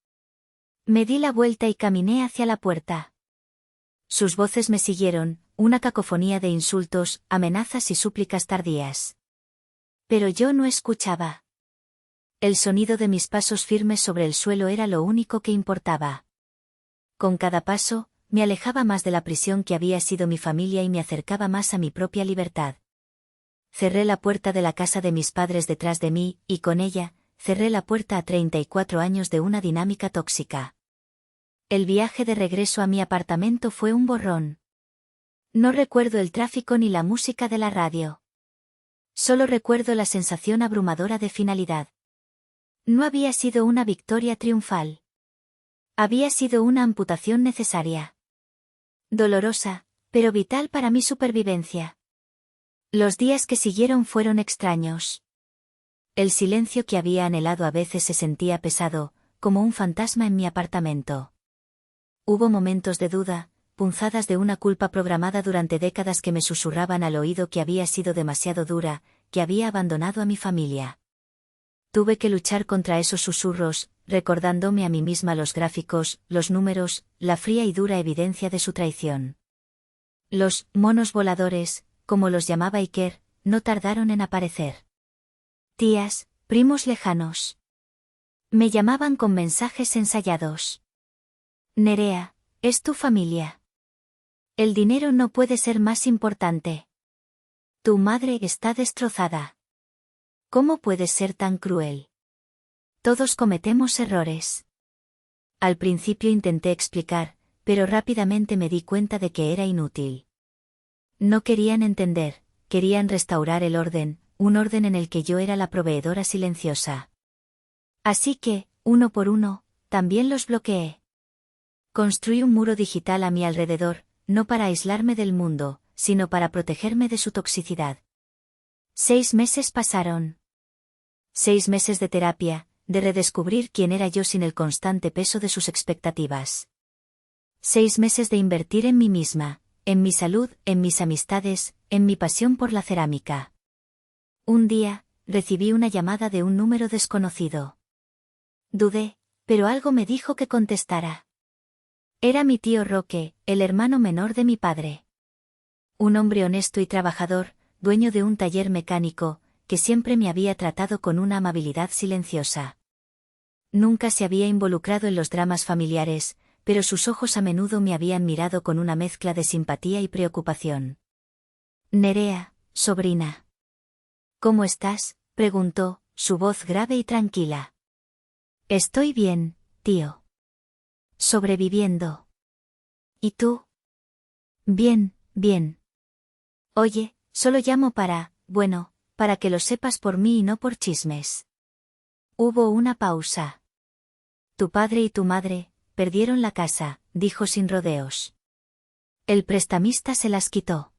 Me di la vuelta y caminé hacia la puerta. Sus voces me siguieron, una cacofonía de insultos, amenazas y súplicas tardías. Pero yo no escuchaba. El sonido de mis pasos firmes sobre el suelo era lo único que importaba. Con cada paso, me alejaba más de la prisión que había sido mi familia y me acercaba más a mi propia libertad. Cerré la puerta de la casa de mis padres detrás de mí, y con ella, cerré la puerta a 34 años de una dinámica tóxica. El viaje de regreso a mi apartamento fue un borrón. No recuerdo el tráfico ni la música de la radio. Solo recuerdo la sensación abrumadora de finalidad. No había sido una victoria triunfal. Había sido una amputación necesaria. Dolorosa, pero vital para mi supervivencia. Los días que siguieron fueron extraños. El silencio que había anhelado a veces se sentía pesado, como un fantasma en mi apartamento. Hubo momentos de duda, punzadas de una culpa programada durante décadas que me susurraban al oído que había sido demasiado dura, que había abandonado a mi familia. Tuve que luchar contra esos susurros, recordándome a mí misma los gráficos, los números, la fría y dura evidencia de su traición. Los monos voladores, como los llamaba Iker, no tardaron en aparecer. Tías, primos lejanos. Me llamaban con mensajes ensayados. Nerea, es tu familia. El dinero no puede ser más importante. Tu madre está destrozada. ¿Cómo puedes ser tan cruel? Todos cometemos errores. Al principio intenté explicar, pero rápidamente me di cuenta de que era inútil. No querían entender, querían restaurar el orden, un orden en el que yo era la proveedora silenciosa. Así que, uno por uno, también los bloqueé. Construí un muro digital a mi alrededor, no para aislarme del mundo, sino para protegerme de su toxicidad. 6 meses pasaron. 6 meses de terapia, de redescubrir quién era yo sin el constante peso de sus expectativas. 6 meses de invertir en mí misma, en mi salud, en mis amistades, en mi pasión por la cerámica. Un día, recibí una llamada de un número desconocido. Dudé, pero algo me dijo que contestara. Era mi tío Roque, el hermano menor de mi padre. Un hombre honesto y trabajador, dueño de un taller mecánico, que siempre me había tratado con una amabilidad silenciosa. Nunca se había involucrado en los dramas familiares, pero sus ojos a menudo me habían mirado con una mezcla de simpatía y preocupación. Nerea, sobrina. ¿Cómo estás?, preguntó, su voz grave y tranquila. Estoy bien, tío. Sobreviviendo. ¿Y tú? Bien, bien. Oye, solo llamo para que lo sepas por mí y no por chismes. Hubo una pausa. Tu padre y tu madre perdieron la casa, dijo sin rodeos. El prestamista se las quitó.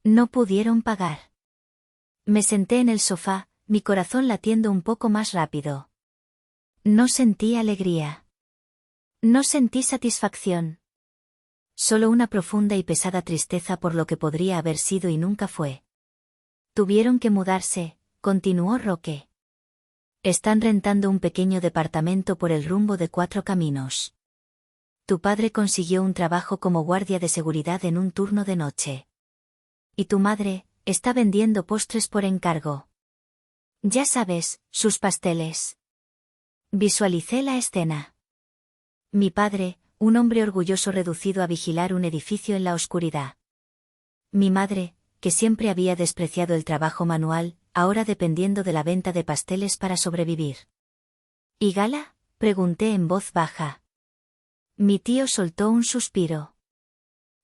No pudieron pagar. Me senté en el sofá, mi corazón latiendo un poco más rápido. No sentí alegría. No sentí satisfacción. Solo una profunda y pesada tristeza por lo que podría haber sido y nunca fue. Tuvieron que mudarse, continuó Roque. Están rentando un pequeño departamento por el rumbo de 4 Caminos. Tu padre consiguió un trabajo como guardia de seguridad en un turno de noche. Y tu madre está vendiendo postres por encargo. Ya sabes, sus pasteles. Visualicé la escena. Mi padre, un hombre orgulloso reducido a vigilar un edificio en la oscuridad. Mi madre, que siempre había despreciado el trabajo manual, ahora dependiendo de la venta de pasteles para sobrevivir. ¿Y Gala?, pregunté en voz baja. Mi tío soltó un suspiro.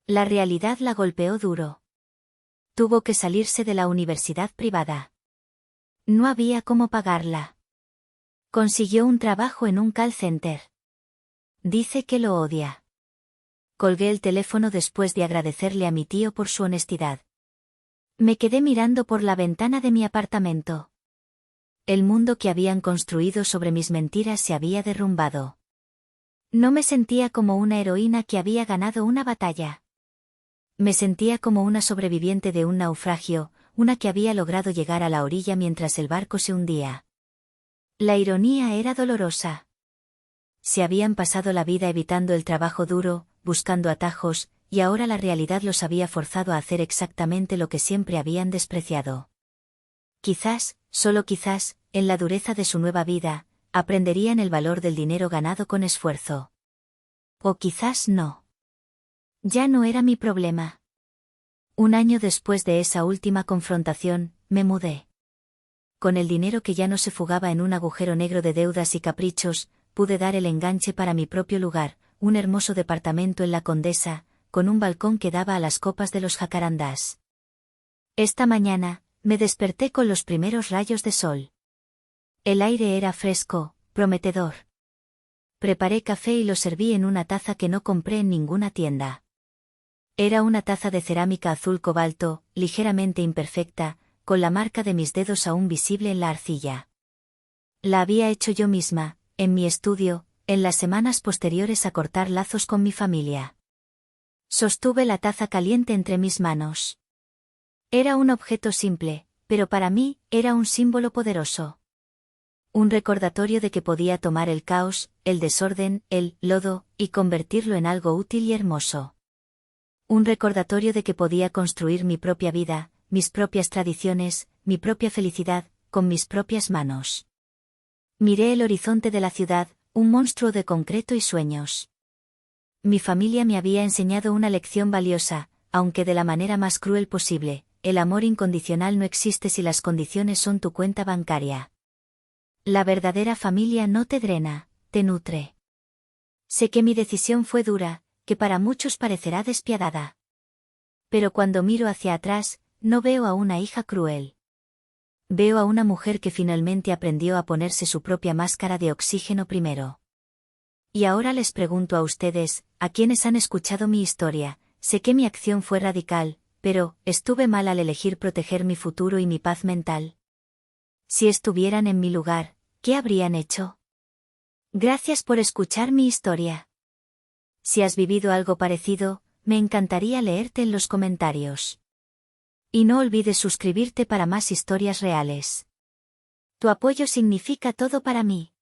La realidad la golpeó duro. Tuvo que salirse de la universidad privada. No había cómo pagarla. Consiguió un trabajo en un call center. Dice que lo odia. Colgué el teléfono después de agradecerle a mi tío por su honestidad. Me quedé mirando por la ventana de mi apartamento. El mundo que habían construido sobre mis mentiras se había derrumbado. No me sentía como una heroína que había ganado una batalla. Me sentía como una sobreviviente de un naufragio, una que había logrado llegar a la orilla mientras el barco se hundía. La ironía era dolorosa. Se habían pasado la vida evitando el trabajo duro, buscando atajos, y ahora la realidad los había forzado a hacer exactamente lo que siempre habían despreciado. Quizás, solo quizás, en la dureza de su nueva vida, aprenderían el valor del dinero ganado con esfuerzo. O quizás no. Ya no era mi problema. Un año después de esa última confrontación, me mudé. Con el dinero que ya no se fugaba en un agujero negro de deudas y caprichos, pude dar el enganche para mi propio lugar, un hermoso departamento en la Condesa, con un balcón que daba a las copas de los jacarandás. Esta mañana, me desperté con los primeros rayos de sol. El aire era fresco, prometedor. Preparé café y lo serví en una taza que no compré en ninguna tienda. Era una taza de cerámica azul cobalto, ligeramente imperfecta, con la marca de mis dedos aún visible en la arcilla. La había hecho yo misma, en mi estudio, en las semanas posteriores a cortar lazos con mi familia. Sostuve la taza caliente entre mis manos. Era un objeto simple, pero para mí, era un símbolo poderoso. Un recordatorio de que podía tomar el caos, el desorden, el lodo, y convertirlo en algo útil y hermoso. Un recordatorio de que podía construir mi propia vida, mis propias tradiciones, mi propia felicidad, con mis propias manos. Miré el horizonte de la ciudad, un monstruo de concreto y sueños. Mi familia me había enseñado una lección valiosa, aunque de la manera más cruel posible: el amor incondicional no existe si las condiciones son tu cuenta bancaria. La verdadera familia no te drena, te nutre. Sé que mi decisión fue dura, que para muchos parecerá despiadada. Pero cuando miro hacia atrás, no veo a una hija cruel. Veo a una mujer que finalmente aprendió a ponerse su propia máscara de oxígeno primero. Y ahora les pregunto a ustedes, a quienes han escuchado mi historia, sé que mi acción fue radical, pero, ¿estuve mal al elegir proteger mi futuro y mi paz mental? Si estuvieran en mi lugar, ¿qué habrían hecho? Gracias por escuchar mi historia. Si has vivido algo parecido, me encantaría leerte en los comentarios. Y no olvides suscribirte para más historias reales. Tu apoyo significa todo para mí.